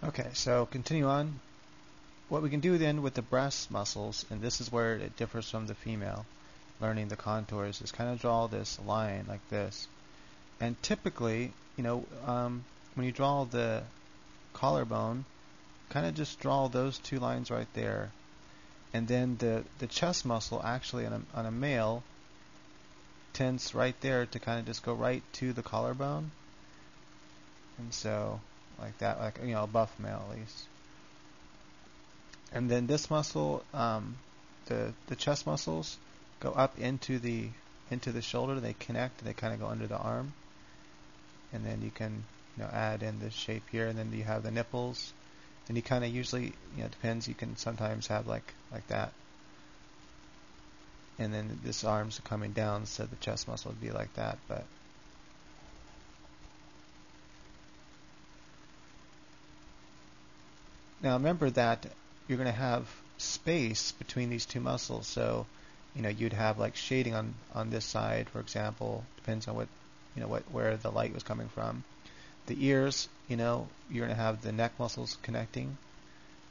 Okay, so continue on. What we can do then with the breast muscles, and this is where it differs from the female, learning the contours, is kind of draw this line like this. And typically, when you draw the collarbone, kind of just draw those two lines right there. And then the chest muscle actually on a male tends right there to kind of just go right to the collarbone. And so like that, like a buff male at least. And then this muscle, the chest muscles go up into the shoulder. They connect. They kind of go under the arm. And then you can add in this shape here. And then you have the nipples. And you kind of usually it depends. You can sometimes have like that. And then this arm's coming down, so the chest muscle would be like that. But now remember that you're going to have space between these two muscles. So, you'd have like shading on this side, for example. Depends on where the light was coming from. The ears, you're going to have the neck muscles connecting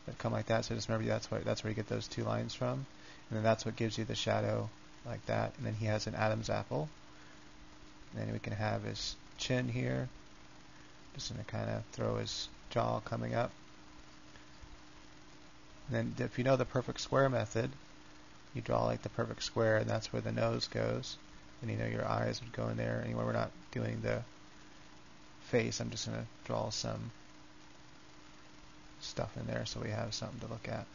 that come like that. So just remember that's where you get those two lines from. And then that's what gives you the shadow like that. And then he has an Adam's apple. And then we can have his chin here. Just going to kind of throw his jaw coming up. And then if you know the perfect square method, you draw like the perfect square, and that's where the nose goes. And your eyes would go in there. Anyway, we're not doing the face. I'm just going to draw some stuff in there so we have something to look at.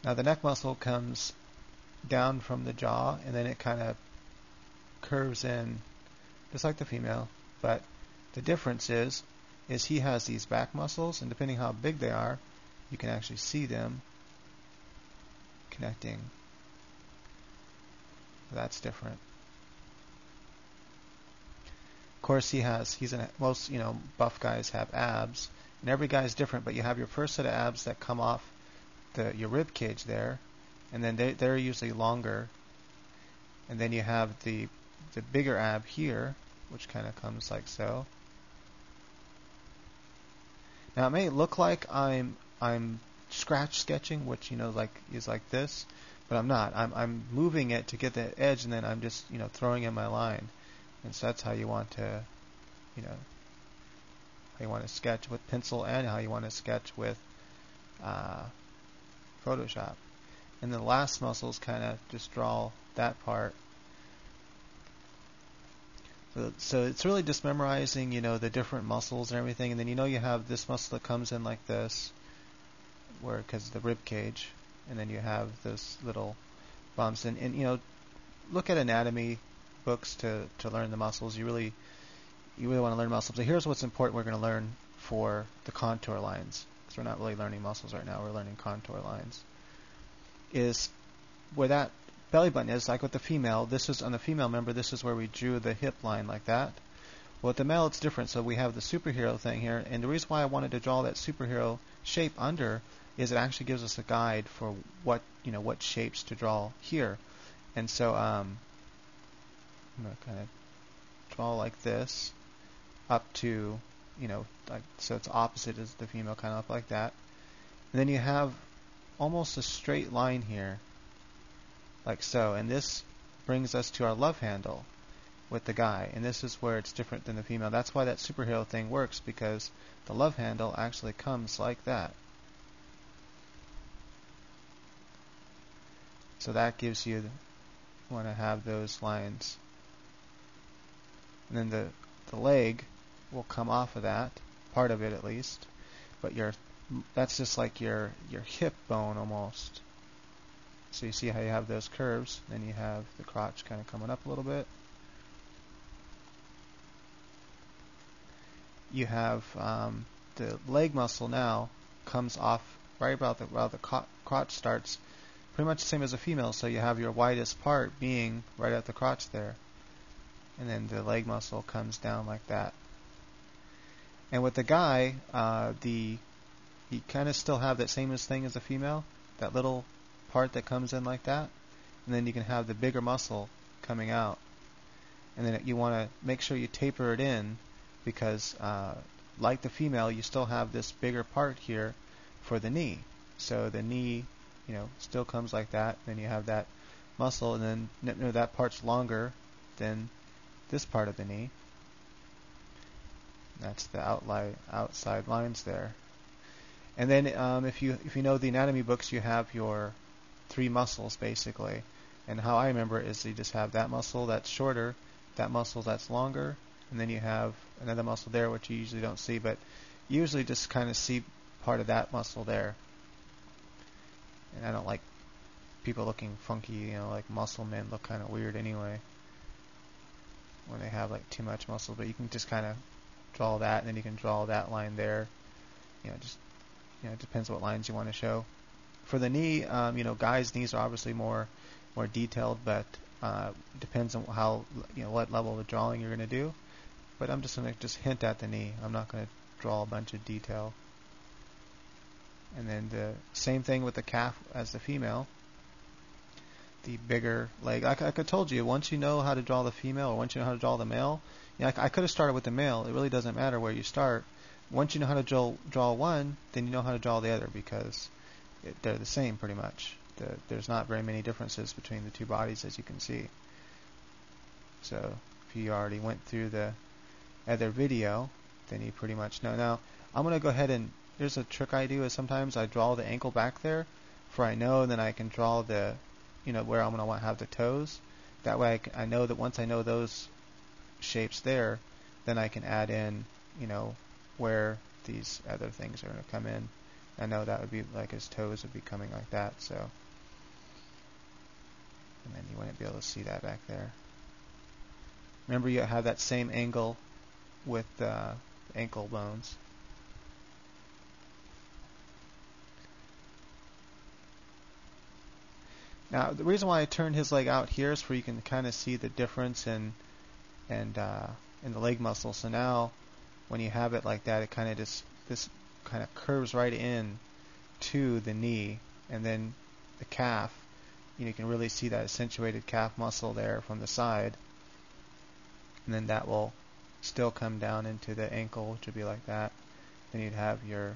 Now the neck muscle comes down from the jaw, and then it kind of curves in just like the female. But the difference is he has these back muscles, and depending how big they are, you can actually see them connecting. That's different. Of course, most buff guys have abs, and every guy is different. But you have your first set of abs that come off your rib cage there, and then they're usually longer. And then you have the bigger ab here, which kind of comes like so. Now it may look like I'm scratch sketching, which is like this, but I'm not. I'm moving it to get the edge, and then I'm just throwing in my line. And so that's how you want to sketch with pencil, and how you want to sketch with Photoshop. And the last muscles kind of just draw that part. So it's really just memorizing the different muscles and everything, and then you have this muscle that comes in like this, because of the rib cage, and then you have those little bumps. And look at anatomy books to learn the muscles. You really want to learn muscles. So here's what's important. We're going to learn for the contour lines, because we're not really learning muscles right now. We're learning contour lines. Is where that belly button is, like with the female. This is on the female. Remember, this is where we drew the hip line like that. Well, with the male, it's different. So we have the superhero thing here, and the reason why I wanted to draw that superhero shape under is it actually gives us a guide for what shapes to draw here. And so I'm going to kind of draw like this up to so it's opposite as the female, kind of up like that. And then you have almost a straight line here, like so. And this brings us to our love handle with the guy, and this is where it's different than the female. That's why that superhero thing works, because the love handle actually comes like that. So that gives you want to have those lines. And then the leg will come off of that, part of it at least. But that's just like your hip bone almost. So you see how you have those curves, then you have the crotch kind of coming up a little bit. You have the leg muscle now comes off right about the crotch starts, pretty much the same as a female. So you have your widest part being right at the crotch there, and then the leg muscle comes down like that. And with the guy, you kind of still have that same thing as a female, that little part that comes in like that, and then you can have the bigger muscle coming out. And then you want to make sure you taper it in, because like the female, you still have this bigger part here for the knee. So the knee, still comes like that. Then you have that muscle, and then that part's longer than this part of the knee. That's the outside lines there. And then if you know the anatomy books, you have your 3 muscles basically. And how I remember it is you just have that muscle that's shorter, that muscle that's longer, and then you have another muscle there which you usually don't see, but you usually just kind of see part of that muscle there. And I don't like people looking funky, like muscle men look kind of weird anyway when they have like too much muscle, but you can just kind of draw that, and then you can draw that line there. It depends what lines you want to show. For the knee, guys' knees are obviously more detailed, but depends on how what level of drawing you're going to do. But I'm just going to hint at the knee. I'm not going to draw a bunch of detail. And then the same thing with the calf as the female. The bigger leg. Like I told you, once you know how to draw the female, or once you know how to draw the male, I could have started with the male. It really doesn't matter where you start. Once you know how to draw one, then you know how to draw the other, because they're the same pretty much. There's not very many differences between the two bodies, as you can see. So if you already went through the other video, then you pretty much know. Now I'm going to go ahead and there's a trick I do is sometimes I draw the ankle back there, for I know, and then I can draw the where I'm going to want to have the toes. That way I know that once I know those shapes there, then I can add in where these other things are going to come in. I know that would be like his toes would be coming like that, so, and then you wouldn't be able to see that back there. Remember, you have that same angle with the ankle bones. Now, the reason why I turned his leg out here is for you can kind of see the difference in the leg muscle. So now, when you have it like that, it kind of this kind of curves right in to the knee, and then the calf. You can really see that accentuated calf muscle there from the side, and then that will still come down into the ankle, which would be like that. Then you'd have your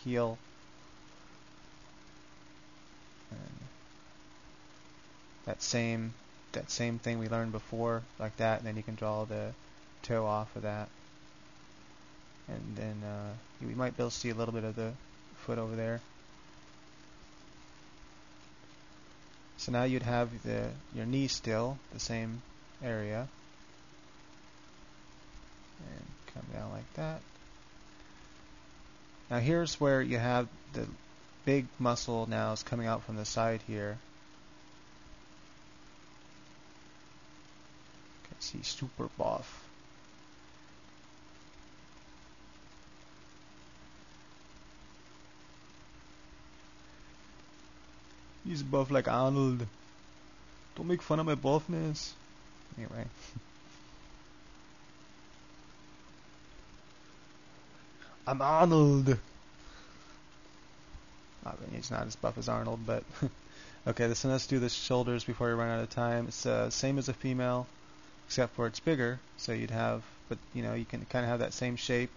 heel, and that same thing we learned before, like that, and then you can draw the toe off of that. And then we might be able to see a little bit of the foot over there. So now you'd have your knee still, the same area. And come down like that. Now here's where you have the big muscle now is coming out from the side here. You can see super buff. He's buff like Arnold. Don't make fun of my buffness. Anyway. I'm Arnold. I mean, he's not as buff as Arnold, but okay. So let's do the shoulders before we run out of time. It's same as a female, except for it's bigger. So you'd have, but you can kind of have that same shape.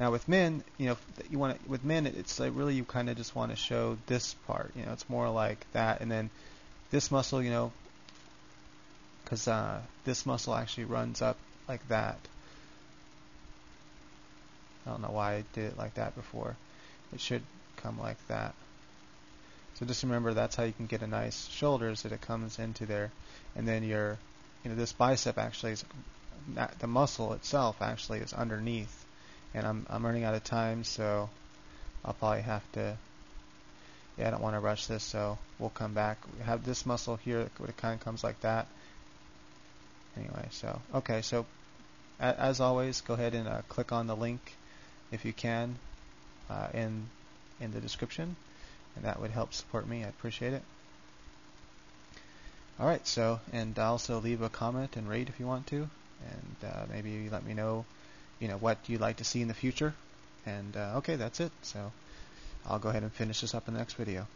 Now with men, with men, it's like really you kind of just want to show this part. It's more like that, and then this muscle, because this muscle actually runs up like that. I don't know why I did it like that before. It should come like that. So just remember, that's how you can get a nice shoulders, that it comes into there, and then this bicep actually is the muscle itself actually is underneath. And I'm running out of time, so I'll probably have to. I don't want to rush this, so we'll come back. We have this muscle here that kind of comes like that. Anyway, so okay, so as always, go ahead and click on the link if you can in the description, and that would help support me. I appreciate it. All right, so and also leave a comment and rate if you want to, and maybe let me know. What you'd like to see in the future. And okay, that's it. So I'll go ahead and finish this up in the next video.